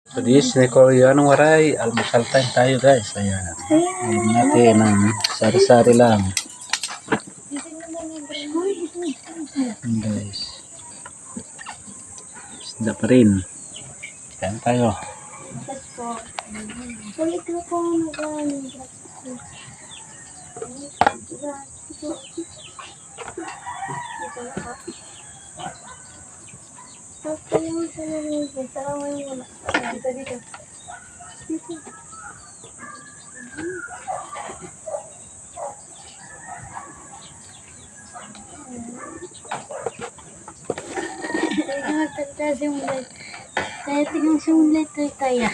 So this na Korean waray, almusal time tayo guys. Ayan. Alam natin ng sari-sari lang. Ayan guys. Isda pa rin. Ayan tayo. Kaya tingnan simulat kaya.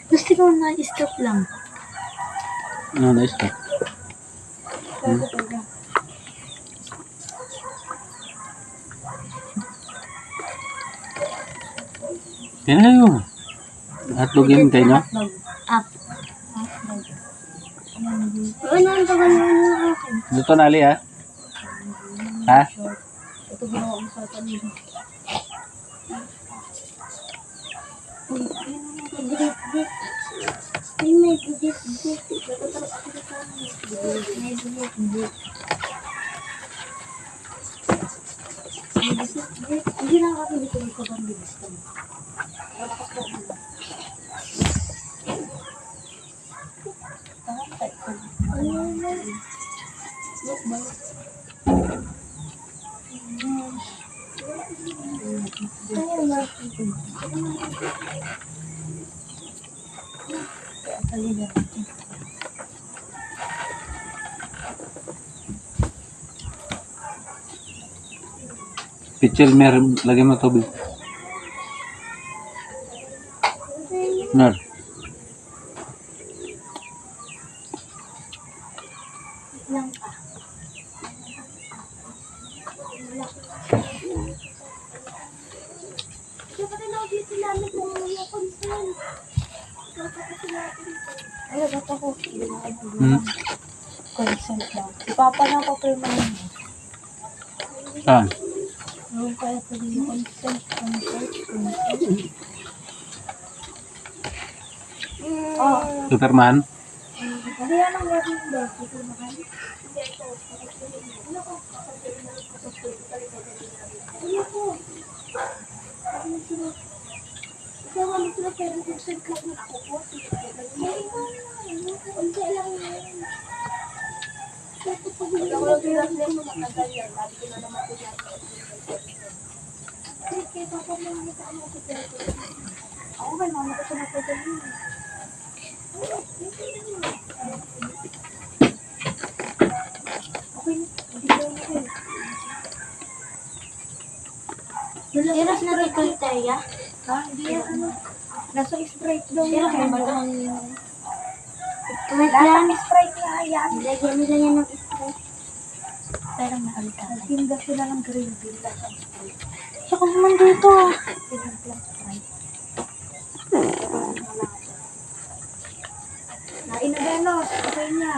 Gusto ko na-stop lang. Ano na ito? Yan na yung hatlogin kayo nyo? Up. Ano ang tagal na akin? Dito na ali ha? Ha? Ito ginawa mo sa kanina. May budit. Hindi na ako dito ko bang bilis ko. Pichil mer, lagay mo tubig. Nar. Lang pa. Ay, dapat ako. Consent lang. Ipapa na ako pero naman. Saan? Ano kaya ito yung consent? Superman? Hindi yan ang gagawin ba? Eras na rin kriteria? Ha? Hindi yan ano. Nasa Sprite daw yan. Sprite yan. Sprite na yan. Lagyan nila yan ng Sprite. Pero mahal ka. Nagtinda sila ng green bean sa Sprite. Saka naman dito. Pinaglang Sprite. Nain na Benos. Okay niya.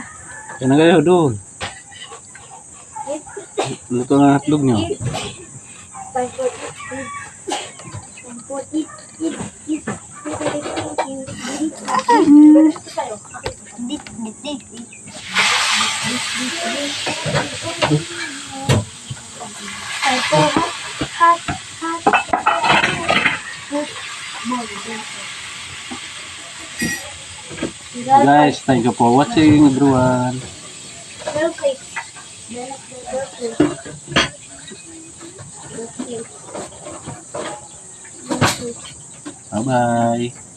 Yan na kayo doon. Luto na hatlog nyo. Time for eat. Guys, thank you for watching everyone. Bye bye.